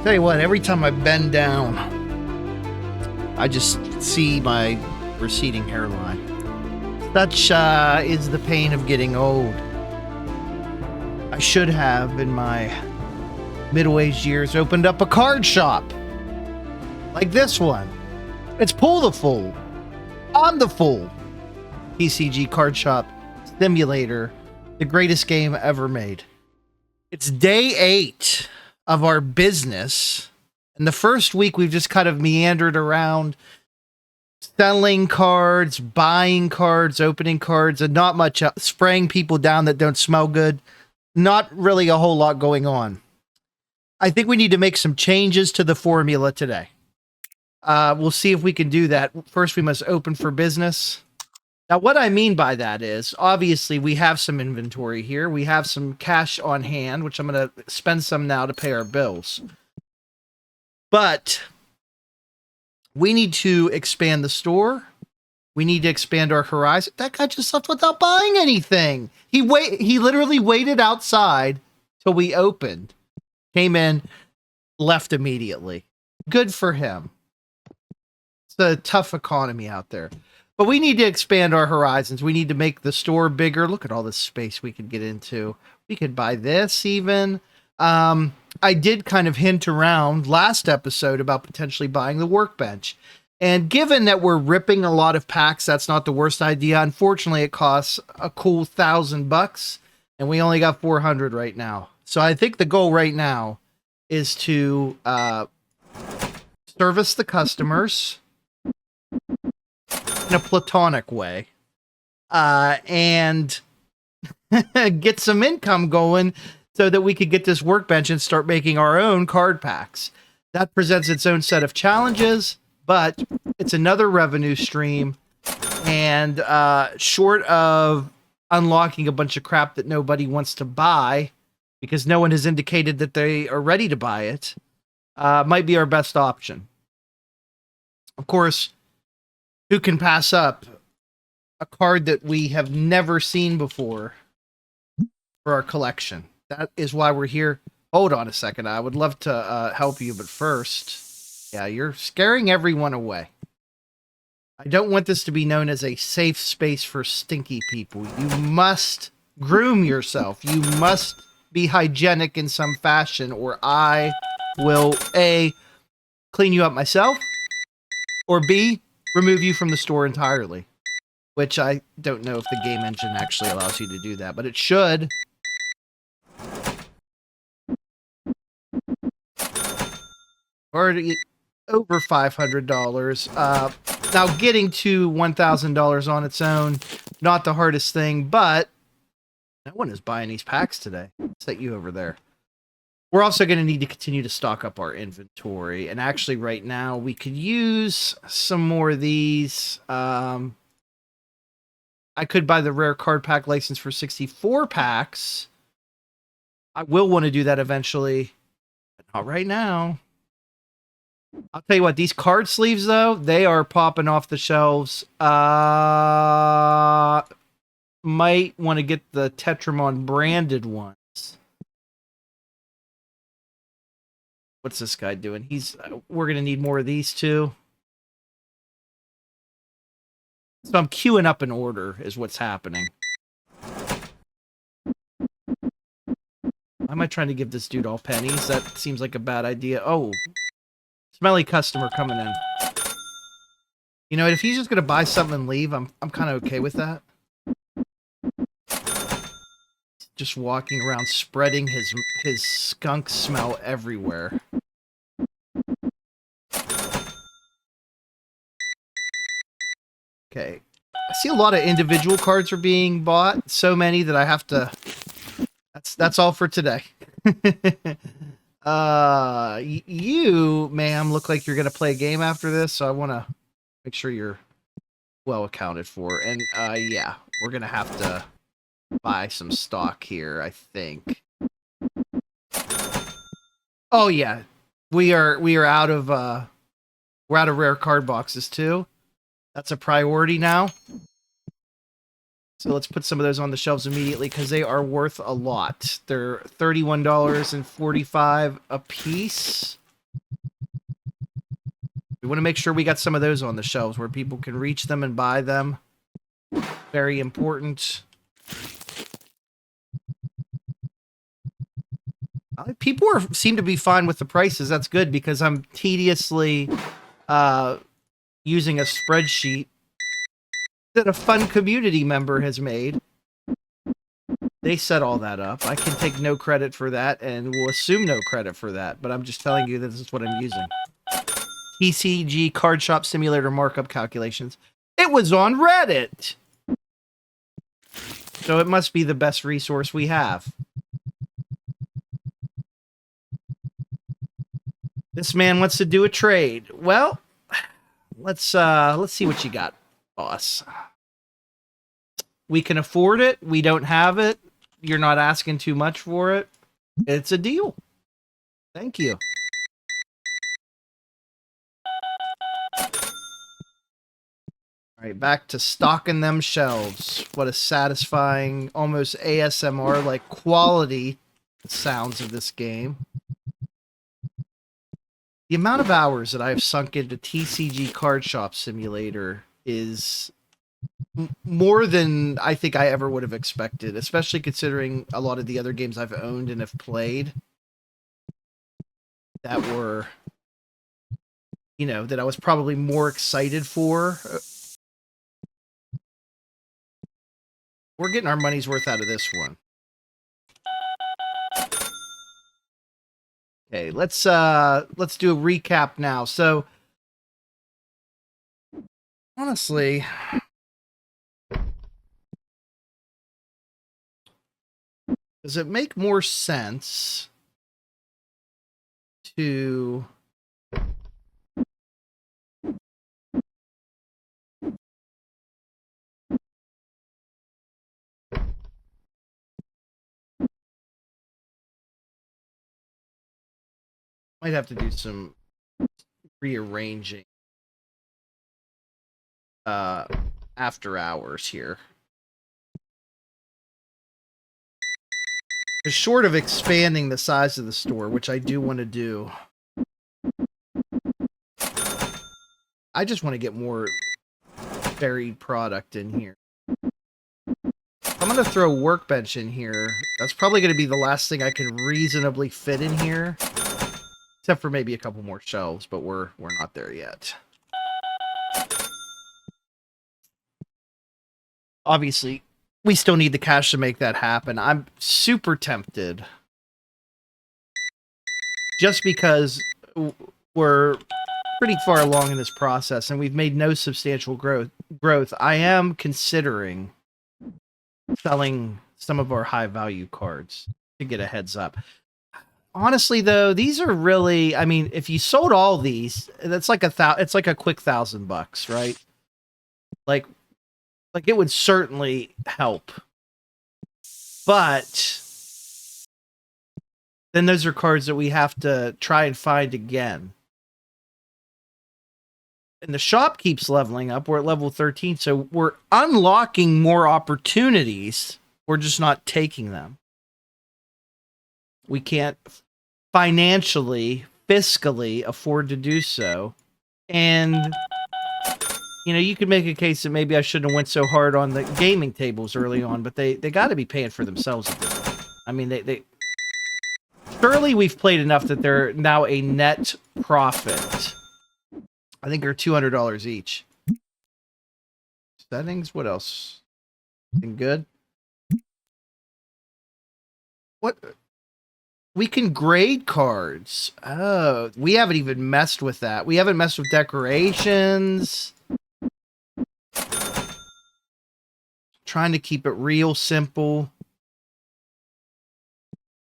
Tell you what, every time I bend down, I just see my receding hairline. Such is the pain of getting old. I should have, in my middle-aged years, opened up a card shop. Like this one. It's Pull the Fool. On the Fool. TCG Card Shop Simulator. The greatest game ever made. It's day 8 of our business. And the first week we've just kind of meandered around selling cards, buying cards, opening cards, and not much spraying people down that don't smell good. Not really a whole lot going on. I think we need to make some changes to the formula today. We'll see if we can do that. First, we must open for business. Now, what I mean by that is, obviously, we have some inventory here. We have some cash on hand, which I'm going to spend some now to pay our bills. But we need to expand the store. We need to expand our horizon. That guy just left without buying anything. He literally waited outside till we opened. Came in, left immediately. Good for him. It's a tough economy out there. But we need to expand our horizons. We need to make the store bigger. Look at all this space we could get into. We could buy this even. I did kind of hint around last episode about potentially buying the workbench. And given that we're ripping a lot of packs, that's not the worst idea. Unfortunately, it costs a cool $1,000, and we only got 400 right now. So I think the goal right now is to service the customers in a platonic way, and get some income going so that we could get this workbench and start making our own card packs. That presents its own set of challenges, but it's another revenue stream, and short of unlocking a bunch of crap that nobody wants to buy because no one has indicated that they are ready to buy it, might be our best option. Of course, who can pass up a card that we have never seen before for our collection? That is why we're here. Hold on a second. I would love to help you, but first, yeah, you're scaring everyone away. I don't want this to be known as a safe space for stinky people. You must groom yourself. You must be hygienic in some fashion, or I will A, clean you up myself, or B, remove you from the store entirely, which I don't know if the game engine actually allows you to do that, but it should. Already over $500. Now getting to $1,000 on its own, not the hardest thing, but no one is buying these packs today. Set you over there. We're also going to need to continue to stock up our inventory. And actually right now we could use some more of these. I could buy the rare card pack license for 64 packs. I will want to do that eventually, but not right now. I'll tell you what, these card sleeves though, they are popping off the shelves. Might want to get the Tetramon branded ones. What's this guy doing? We're going to need more of these too. So I'm queuing up an order is what's happening. Why am I trying to give this dude all pennies? That seems like a bad idea. Oh, smelly customer coming in. You know, if he's just going to buy something and leave, I'm kind of okay with that. Just walking around spreading his skunk smell everywhere. Okay. I see a lot of individual cards are being bought. So many that I have to... That's all for today. You, ma'am, look like you're going to play a game after this, so I want to make sure you're well accounted for. And, yeah, we're going to have to buy some stock here, I think. Oh, yeah. We are out of, we're out of rare card boxes, too. That's a priority now. So let's put some of those on the shelves immediately because they are worth a lot. They're $31.45 a piece. We want to make sure we got some of those on the shelves where people can reach them and buy them. Very important. People seem to be fine with the prices. That's good because I'm tediously using a spreadsheet that a fun community member has made. They set all that up. I can take no credit for that and will assume no credit for that, but I'm just telling you that this is what I'm using. TCG Card Shop Simulator markup calculations. It was on Reddit! So it must be the best resource we have. This man wants to do a trade. Well, let's see what you got, boss. We can afford it. We don't have it. You're not asking too much for it. It's a deal. Thank you. All right, back to stocking them shelves. What a satisfying, almost ASMR-like quality sounds of this game. The amount of hours that I've sunk into TCG Card Shop Simulator is more than I think I ever would have expected, especially considering a lot of the other games I've owned and have played that were, you know, that I was probably more excited for. We're getting our money's worth out of this one. Okay, let's do a recap now. So, honestly, does it make more sense to might have to do some rearranging after hours here. Because short of expanding the size of the store, which I do want to do, I just want to get more varied product in here. I'm going to throw a workbench in here. That's probably going to be the last thing I can reasonably fit in here. Except for maybe a couple more shelves, but we're not there yet. Obviously, we still need the cash to make that happen. I'm super tempted. Just because we're pretty far along in this process and we've made no substantial growth, I am considering selling some of our high-value cards to get a heads up. Honestly, though, these are really, I mean, if you sold all these, that's like it's like a quick $1,000, right? Like it would certainly help. But then those are cards that we have to try and find again. And the shop keeps leveling up. We're at level 13, so we're unlocking more opportunities. We're just not taking them. We can't financially, fiscally afford to do so. And, you know, you could make a case that maybe I shouldn't have went so hard on the gaming tables early on, but they got to be paying for themselves at this point. I mean, they surely we've played enough that they're now a net profit. I think they're $200 each. Settings, what else? Anything good? What? We can grade cards. Oh, we haven't even messed with that. We haven't messed with decorations. Trying to keep it real simple.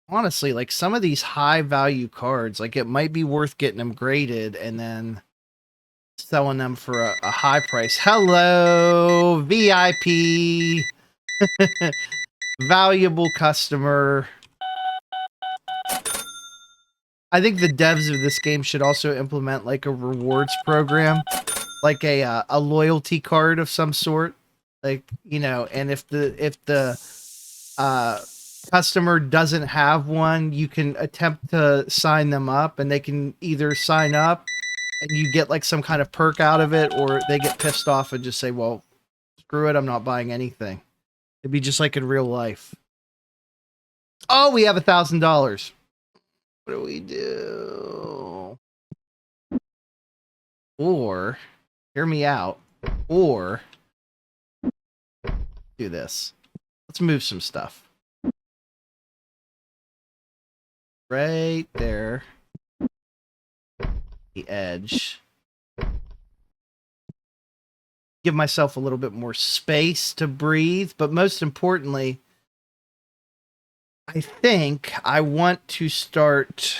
Honestly, like some of these high value cards, like it might be worth getting them graded and then selling them for a high price. Hello, VIP. Valuable customer. I think the devs of this game should also implement like a rewards program, like a loyalty card of some sort. Like, you know, and if the customer doesn't have one, you can attempt to sign them up and they can either sign up and you get like some kind of perk out of it, or they get pissed off and just say, well, screw it, I'm not buying anything. It'd be just like in real life. Oh, we have $1,000. What do we do? Or, hear me out, or do this. Let's move some stuff. Right there. The edge. Give myself a little bit more space to breathe, but most importantly, I think I want to start.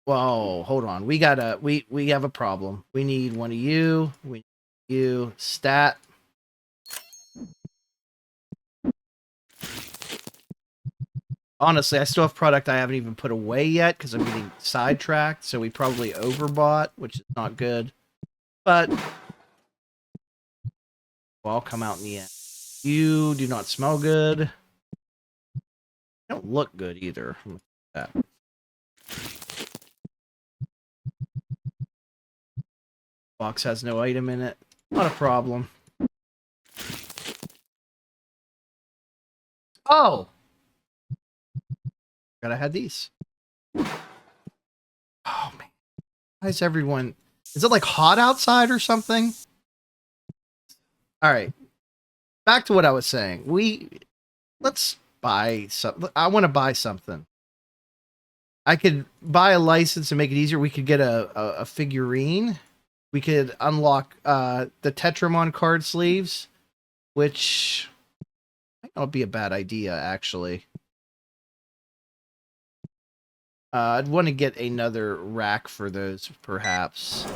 Whoa, hold on. We have a problem. We need one of you. We need you. Stat. Honestly, I still have product I haven't even put away yet because I'm getting sidetracked. So we probably overbought, which is not good. But will all come out in the end. You do not smell good. You don't look good either. That. Box has no item in it. Not a problem. Oh! Gotta have these. Oh, man. Why is everyone... Is it like hot outside or something? All right. Back to what I was saying. Let's buy something. I want to buy something. I could buy a license and make it easier. We could get a figurine. We could unlock the Tetramon card sleeves, which might not be a bad idea, actually. I'd want to get another rack for those, perhaps.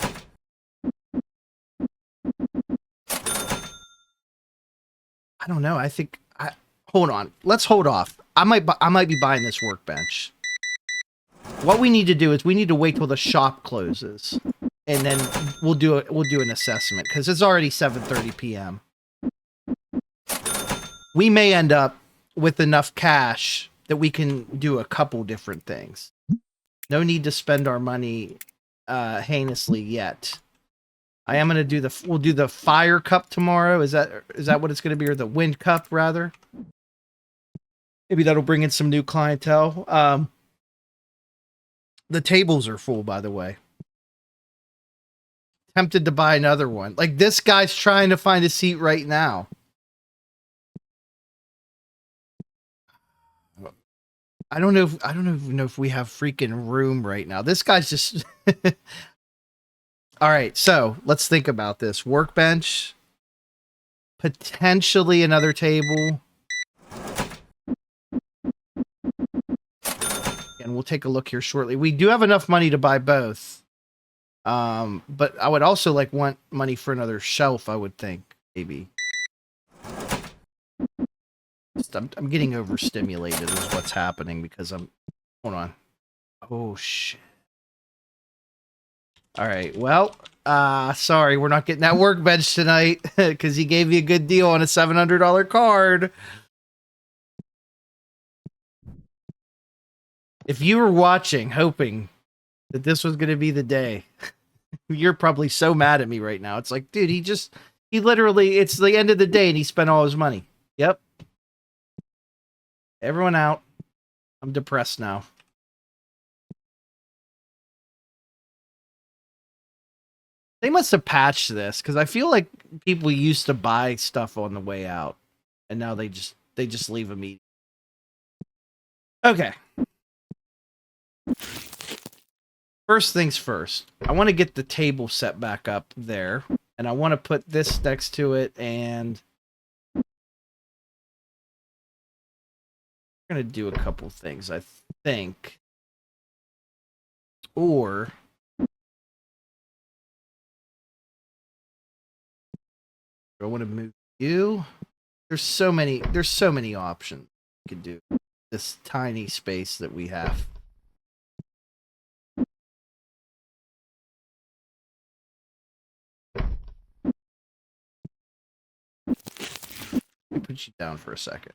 I don't know. I think hold on. Let's hold off. I might be buying this workbench. What we need to do is we need to wait till the shop closes, and then we'll do an assessment because it's already 7:30 p.m. We may end up with enough cash that we can do a couple different things. No need to spend our money heinously yet. I am going to we'll do the fire cup tomorrow. Is that what it's going to be, or the wind cup rather? Maybe that'll bring in some new clientele. The tables are full, by the way. Tempted to buy another one. Like, this guy's trying to find a seat right now. I don't even know if we have freaking room right now. This guy's just All right, so let's think about this. Workbench, potentially another table. And we'll take a look here shortly. We do have enough money to buy both. But I would also want money for another shelf, I would think, maybe. I'm getting overstimulated is what's happening because hold on. Oh, shit. All right, well, sorry, we're not getting that workbench tonight because he gave you a good deal on a $700 card. If you were watching, hoping that this was going to be the day, you're probably so mad at me right now. It's like, dude, he literally, it's the end of the day and he spent all his money. Yep. Everyone out. I'm depressed now. They must have patched this because I feel like people used to buy stuff on the way out, and now they just leave immediately. Okay. First things first. I want to get the table set back up there, and I want to put this next to it, and we're gonna do a couple things, I think, or. I want to move you. There's so many options you could do. This tiny space that we have. Let me put you down for a second.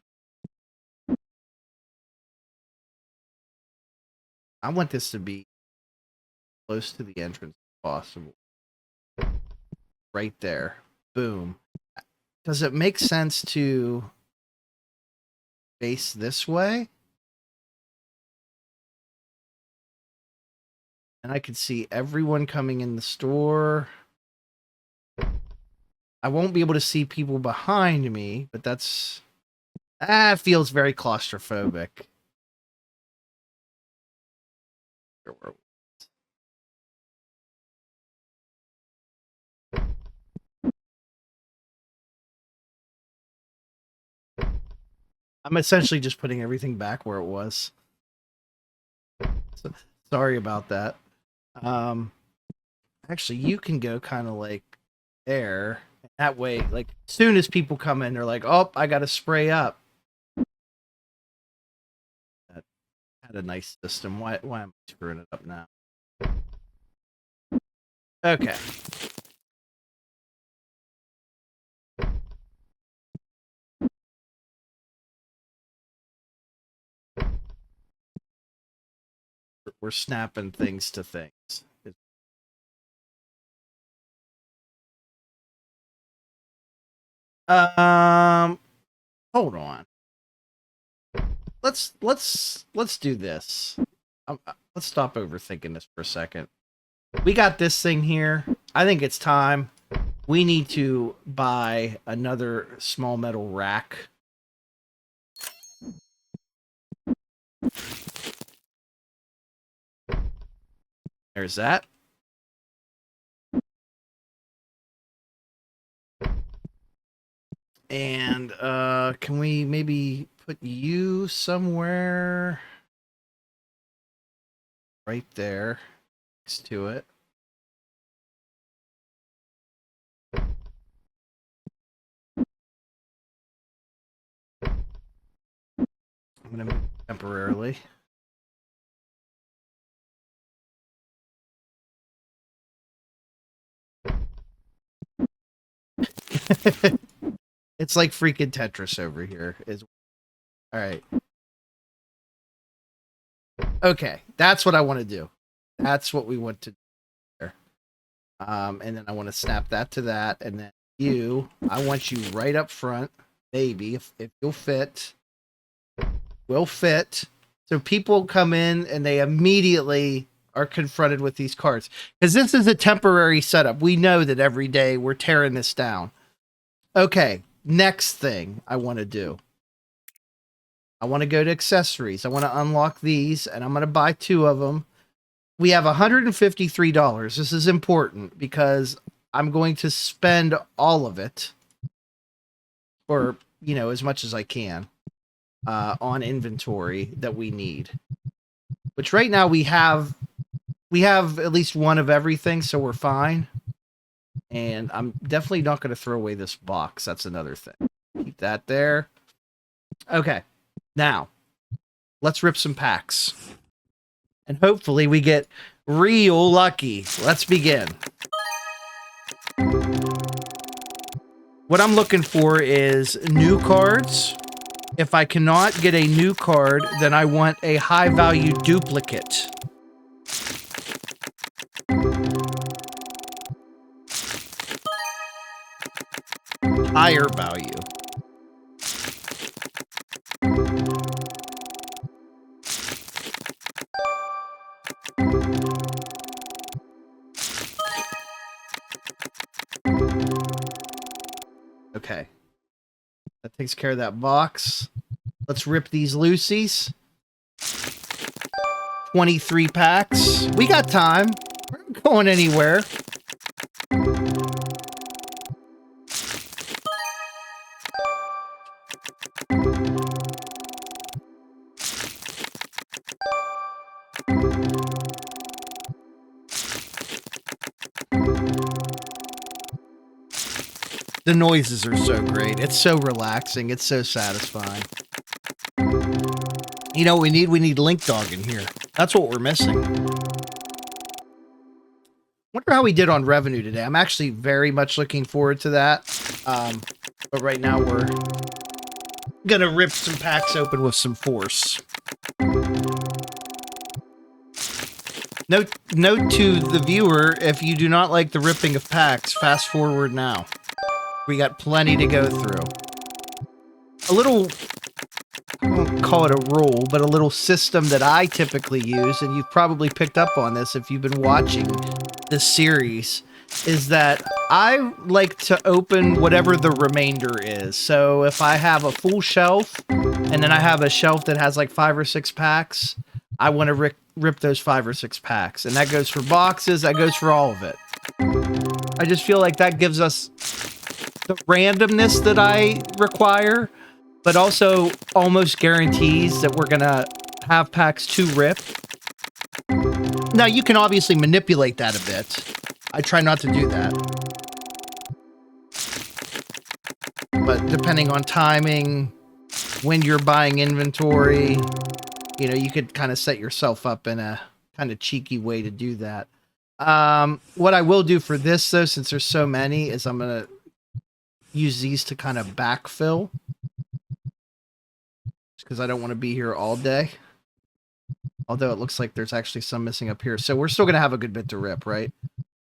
I want this to be close to the entrance possible. Right there. Boom. Does it make sense to face this way? And I could see everyone coming in the store. I won't be able to see people behind me, but that's... That feels very claustrophobic. I'm essentially just putting everything back where it was. So, sorry about that. Actually, you can go kind of like there. That way, like, as soon as people come in, they're like, oh, I got to spray up. That had a nice system. Why am I screwing it up now? Okay. We're snapping things to things. Hold on. Let's do this. Let's stop overthinking this for a second. We got this thing here. I think it's time. We need to buy another small metal rack. There's that. And can we maybe put you somewhere right there next to it? I'm gonna move temporarily. It's like freaking Tetris over here. All right. Okay, that's what I want to do. That's what we want to do there. And then I want to snap that to that, and then I want you right up front, maybe if you'll fit. Will fit. So people come in and they immediately are confronted with these cards. Because this is a temporary setup. We know that every day we're tearing this down. Okay, next thing I want to do. I want to go to accessories. I want to unlock these, and I'm going to buy 2 of them. We have $153. This is important because I'm going to spend all of it, or, you know, as much as I can, on inventory that we need. Which right now we have at least one of everything, so we're fine. And I'm definitely not going to throw away this box. That's another thing. Keep that there. Okay. Now, let's rip some packs. And hopefully we get real lucky. Let's begin. What I'm looking for is new cards. If I cannot get a new card, then I want a high-value duplicate. Higher value. Okay. That takes care of that box. Let's rip these loosies. 23 packs. We got time. We're not going anywhere. The noises are so great. It's so relaxing. It's so satisfying. You know what we need? We need Link Dog in here. That's what we're missing. Wonder how we did on revenue today. I'm actually very much looking forward to that. But right now we're gonna rip some packs open with some force. Note to the viewer, if you do not like the ripping of packs, fast forward now. We got plenty to go through. A little, I won't call it a rule, but a little system that I typically use, and you've probably picked up on this if you've been watching this series, is that I like to open whatever the remainder is. So if I have a full shelf, and then I have a shelf that has like 5 or 6 packs, I want to rip those 5 or 6 packs. And that goes for boxes, that goes for all of it. I just feel like that gives us the randomness that I require, but also almost guarantees that we're gonna have packs to rip. Now, you can obviously manipulate that a bit. I try not to do that. But depending on timing, when you're buying inventory, you know, you could kind of set yourself up in a kind of cheeky way to do that. What I will do for this, though, since there's so many, is I'm going to use these to kind of backfill. Because I don't want to be here all day. Although it looks like there's actually some missing up here. So we're still going to have a good bit to rip, right?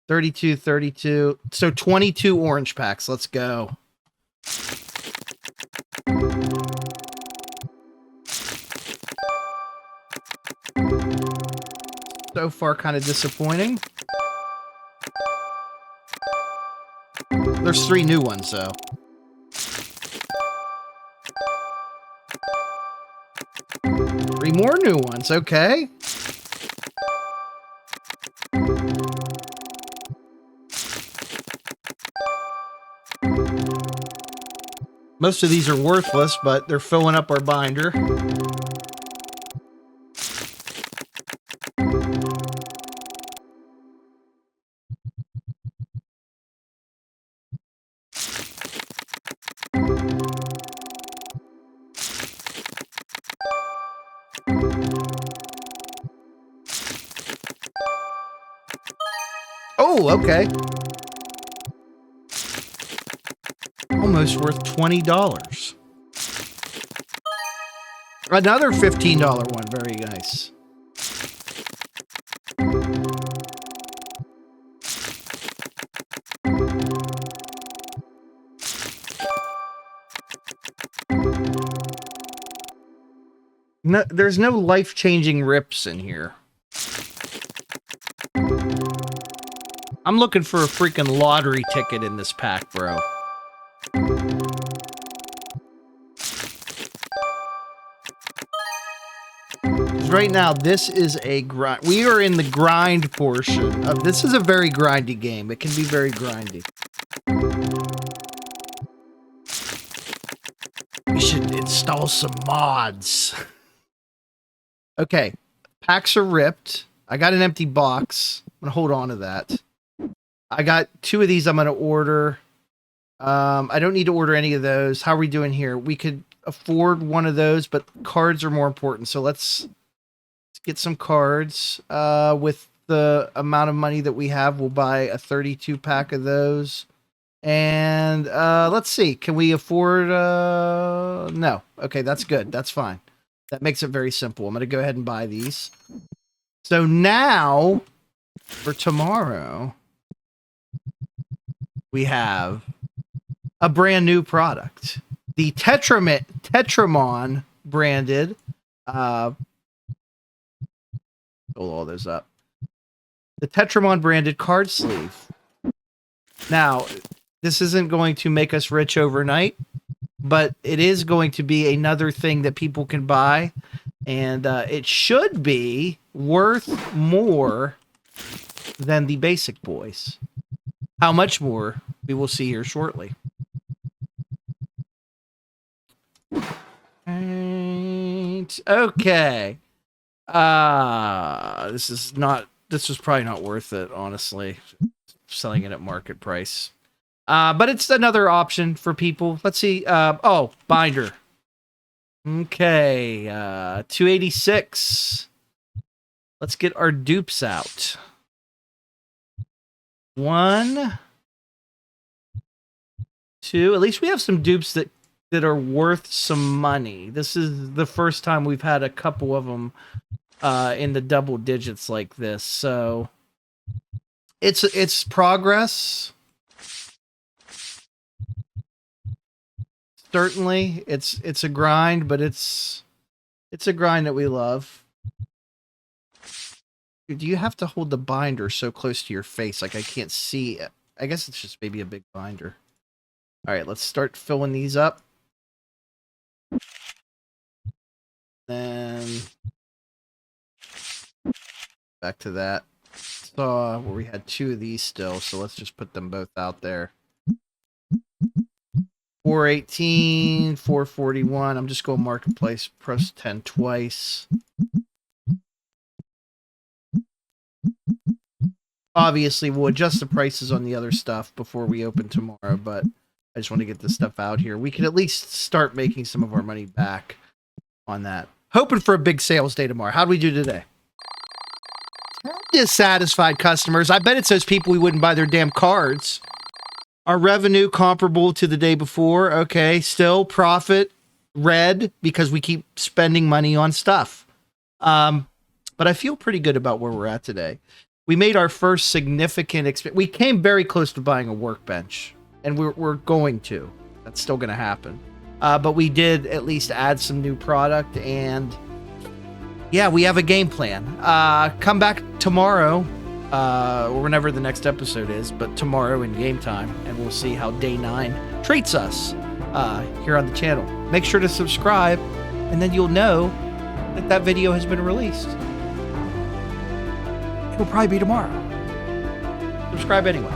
32, 32. So 22 orange packs. Let's go. So far, kind of disappointing. There's 3 new ones, though. Three more new ones, okay. Most of these are worthless, but they're filling up our binder. Oh, okay. Almost worth $20. Another $15 one. Very nice. No, there's no life-changing rips in here. I'm looking for a freaking lottery ticket in this pack, bro. Right now, this is a grind. We are in the grind portion of this. Is a very grindy game. It can be very grindy. We should install some mods. Okay, packs are ripped. I got an empty box. I'm gonna hold on to that. I got 2 of these I'm gonna order. I don't need to order any of those. How are we doing here? We could afford one of those, but cards are more important. So let's get some cards. With the amount of money that we have, we'll buy a 32 pack of those. And let's see. Can we afford... No. Okay, that's good. That's fine. That makes it very simple. I'm going to go ahead and buy these. So now, for tomorrow, we have a brand new product. The Tetramon branded... Pull all those up. The Tetramon branded card sleeve. Now, this isn't going to make us rich overnight, but it is going to be another thing that people can buy, and it should be worth more than the basic boys. How much more, we will see here shortly. And, okay. This was probably not worth it, honestly. Selling it at market price. But it's another option for people. Let's see. Oh, binder. Okay. 286. Let's get our dupes out. 1, 2. At least we have some dupes that are worth some money. This is the first time we've had a couple of them in the double digits like this. So it's progress. Certainly, it's a grind, but it's a grind that we love. Do you have to hold the binder so close to your face? Like I can't see it. I guess it's just maybe a big binder. All right, let's start filling these up. Then back to that. Saw where we had 2 of these still, so let's just put them both out there. 418, 441. I'm just going marketplace, press 10 twice. Obviously, we'll adjust the prices on the other stuff before we open tomorrow, but I just want to get this stuff out here. We can at least start making some of our money back on that. Hoping for a big sales day tomorrow. How do we do today? Dissatisfied customers. I bet it's those people we wouldn't buy their damn cards. Our revenue comparable to the day before. Okay, still profit red because we keep spending money on stuff. But I feel pretty good about where we're at today. We made our first significant we came very close to buying a workbench, and we're going to. That's still going to happen. But we did at least add some new product, and yeah, we have a game plan. Come back tomorrow, or whenever the next episode is, but tomorrow in game time, and we'll see how day 9 treats us here on the channel. Make sure to subscribe, and then you'll know that that video has been released. It'll probably be tomorrow. Subscribe anyway.